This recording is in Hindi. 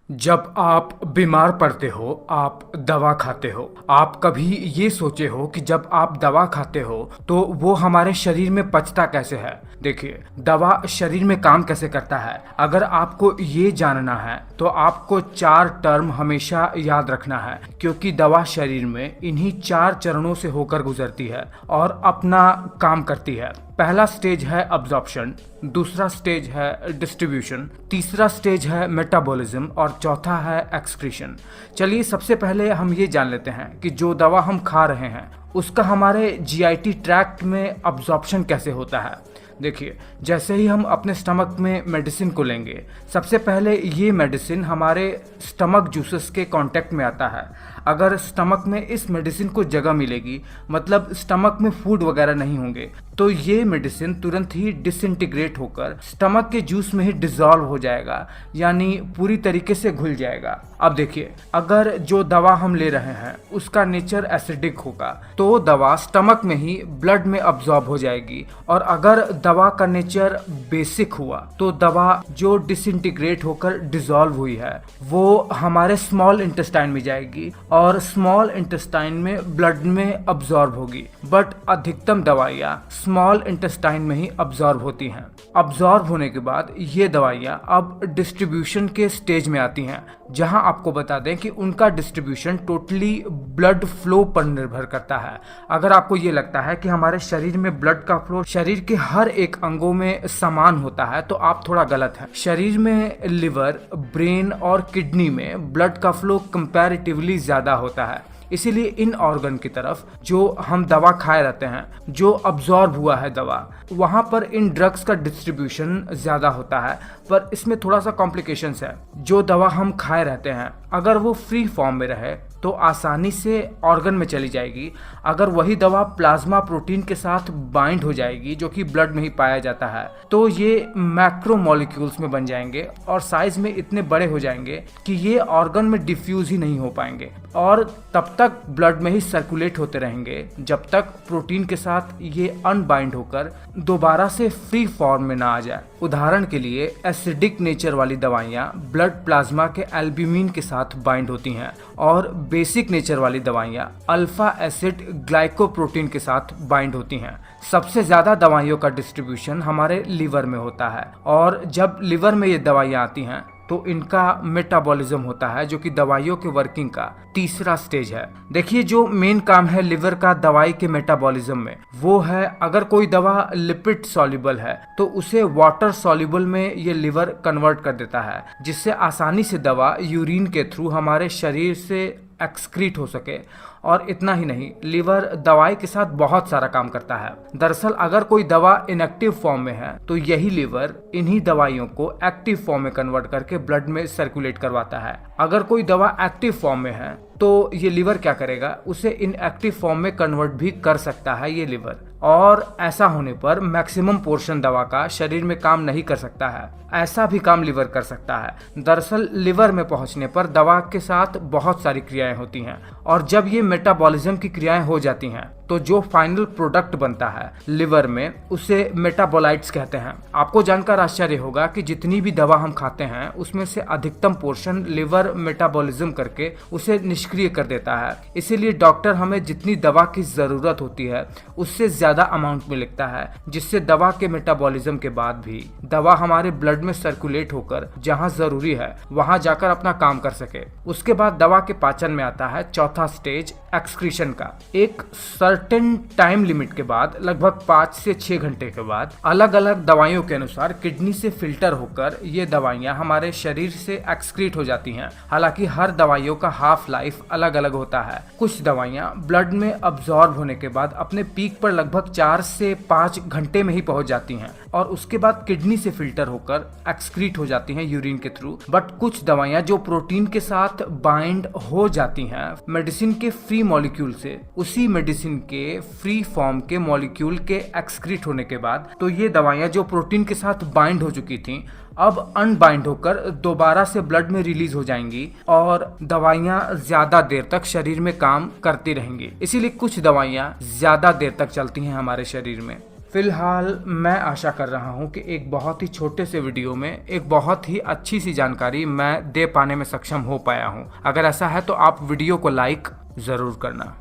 जब आप बीमार पड़ते हो, आप दवा खाते हो। आप कभी ये सोचे हो कि जब आप दवा खाते हो तो वो हमारे शरीर में पचता कैसे है? देखिए, दवा शरीर में काम कैसे करता है, अगर आपको ये जानना है तो आपको 4 टर्म हमेशा याद रखना है, क्योंकि दवा शरीर में इन्हीं 4 चरणों से होकर गुजरती है और अपना काम करती है। पहला स्टेज है अब्जॉर्प्शन, दूसरा स्टेज है डिस्ट्रीब्यूशन, तीसरा स्टेज है मेटाबॉलिज्म और चौथा है एक्सक्रीशन। चलिए सबसे पहले हम ये जान लेते हैं कि जो दवा हम खा रहे हैं उसका हमारे जीआईटी ट्रैक्ट में अब्जॉर्प्शन कैसे होता है। देखिए, जैसे ही हम अपने स्टमक में मेडिसिन को लेंगे, सबसे पहले ये मेडिसिन हमारे स्टमक जूसेस के कांटेक्ट में आता है। अगर स्टमक में इस मेडिसिन को जगह मिलेगी, मतलब स्टमक में फूड वगैरह नहीं होंगे, तो ये मेडिसिन तुरंत ही डिसइंटीग्रेट होकर स्टमक के जूस में ही डिसॉल्व हो जाएगा, यानी पूरी तरीके से घुल जाएगा। अब देखिए, अगर जो दवा हम ले रहे हैं उसका नेचर एसिडिक होगा तो दवा स्टमक में ही ब्लड में अब्सॉर्ब हो जाएगी, और अगर दवा का नेचर बेसिक हुआ तो दवा जो डिसइंटीग्रेट होकर डिसॉल्व हुई है वो हमारे स्मॉल इंटेस्टाइन में जाएगी और स्मॉल इंटेस्टाइन में ब्लड में अब्सॉर्ब होगी। बट अधिकतम दवाइयाँ स्मॉल इंटेस्टाइन में ही अब्सॉर्ब होती हैं। अब्सॉर्ब होने के बाद ये दवाइयाँ अब डिस्ट्रीब्यूशन के स्टेज में आती हैं, जहां आपको बता दें कि उनका डिस्ट्रीब्यूशन टोटली ब्लड फ्लो पर निर्भर करता है। अगर आपको ये लगता है कि हमारे शरीर में ब्लड का फ्लो शरीर के हर एक अंगों में समान होता है तो आप थोड़ा गलत हैं। शरीर में लिवर, ब्रेन और किडनी में ब्लड का फ्लो कंपैरेटिवली ज्यादा होता है। इसीलिए इन ऑर्गन की तरफ जो हम दवा खाए रहते हैं, जो अब्सॉर्ब हुआ है दवा, वहाँ पर इन ड्रग्स का डिस्ट्रीब्यूशन ज़्यादा होता है। पर इसमें थोड़ा सा कॉम्प्लिकेशंस है। जो दवा हम खाए रहते हैं अगर वो फ्री फॉर्म में रहे तो आसानी से ऑर्गन में चली जाएगी। अगर वही दवा प्लाज्मा प्रोटीन के साथ बाइंड हो जाएगी, जो कि ब्लड में ही पाया जाता है, तो ये मैक्रो मॉलिक्यूल्स में बन जाएंगे और साइज में इतने बड़े हो जाएंगे कि ये ऑर्गन में डिफ्यूज ही नहीं हो पाएंगे और तब तक ब्लड में ही सर्कुलेट होते रहेंगे जब तक प्रोटीन के साथ ये अनबाइंड होकर दोबारा से फ्री फॉर्म में ना आ जाए। उदाहरण के लिए एसिडिक नेचर वाली दवाइयाँ ब्लड प्लाज्मा के एल्ब्यूमिन के साथ बाइंड होती हैं और बेसिक नेचर वाली दवाइयाँ अल्फा एसिड ग्लाइकोप्रोटीन के साथ बाइंड होती हैं। सबसे ज्यादा दवाइयों का डिस्ट्रीब्यूशन हमारे लीवर में होता है, और जब लीवर में ये दवाइयाँ आती हैं तो इनका मेटाबॉलिज्म होता है, जो कि दवाइयों के वर्किंग का तीसरा स्टेज है। देखिए, जो मेन काम है लिवर का दवाई के मेटाबॉलिज्म में, वो है अगर कोई दवा लिपिड सॉल्युबल है तो उसे वाटर सॉल्युबल में ये लिवर कन्वर्ट कर देता है, जिससे आसानी से दवा यूरिन के थ्रू हमारे शरीर से एक्सक्रीट हो सके। और इतना ही नहीं, लिवर दवाई के साथ बहुत सारा काम करता है। दरअसल अगर कोई दवा इनएक्टिव फॉर्म में है तो यही लिवर इन्हीं दवाइयों को एक्टिव फॉर्म में कन्वर्ट करके ब्लड में सर्कुलेट करवाता है। अगर कोई दवा एक्टिव फॉर्म में है तो ये लिवर क्या करेगा, उसे इनएक्टिव फॉर्म में कन्वर्ट भी कर सकता है ये लिवर, और ऐसा होने पर मैक्सिमम पोर्शन दवा का शरीर में काम नहीं कर सकता है। ऐसा भी काम लिवर कर सकता है। दरअसल लिवर में पहुंचने पर दवा के साथ बहुत सारी क्रियाएं होती हैं, और जब ये मेटाबॉलिज्म की क्रियाएं हो जाती हैं तो जो फाइनल प्रोडक्ट बनता है लिवर में उसे मेटाबोलाइट्स कहते हैं। आपको जानकर आश्चर्य होगा कि जितनी भी दवा हम खाते हैं उसमें से अधिकतम पोर्शन लिवर मेटाबॉलिज्म करके उसे निष्क्रिय कर देता है। इसीलिए डॉक्टर हमें जितनी दवा की जरूरत होती है उससे ज्यादा अमाउंट में लिखता है, जिससे दवा के मेटाबॉलिज्म के बाद भी दवा हमारे ब्लड में सर्कुलेट होकर जहाँ जरूरी है वहाँ जाकर अपना काम कर सके। उसके बाद दवा के पाचन में आता है चौथा स्टेज एक्सक्रीशन का। एक सर्टेन टाइम लिमिट के बाद, लगभग 5 से 6 घंटे के बाद, अलग अलग दवाइयों के अनुसार किडनी से फिल्टर होकर ये दवाइयाँ हमारे शरीर से एक्सक्रीट हो जाती हैं। हालांकि हर दवाइयों का हाफ लाइफ अलग अलग होता है। कुछ दवाइयाँ ब्लड में अब्सॉर्ब होने के बाद अपने पीक पर लगभग 4 से 5 घंटे में ही पहुंच जाती हैं और उसके बाद किडनी से फिल्टर होकर एक्सक्रीट हो जाती हैं यूरिन के थ्रू। बट कुछ दवाइयाँ जो प्रोटीन के साथ बाइंड हो जाती हैं मेडिसिन के फ्री मॉलिक्यूल से, उसी मेडिसिन के फ्री फॉर्म के मॉलिक्यूल के एक्सक्रीट होने के बाद, तो ये दवाइयाँ जो प्रोटीन के साथ बाइंड हो चुकी थीं अब अनबाइंड होकर दोबारा से ब्लड में रिलीज हो जाएंगी और दवाइयाँ ज्यादा देर तक शरीर में काम करती रहेंगी। इसीलिए कुछ दवाइयाँ ज्यादा देर तक चलती हैं हमारे शरीर में। फिलहाल मैं आशा कर रहा हूं कि एक बहुत ही छोटे से वीडियो में एक बहुत ही अच्छी सी जानकारी मैं दे पाने में सक्षम हो पाया हूं। अगर ऐसा है तो आप वीडियो को लाइक ज़रूर करना।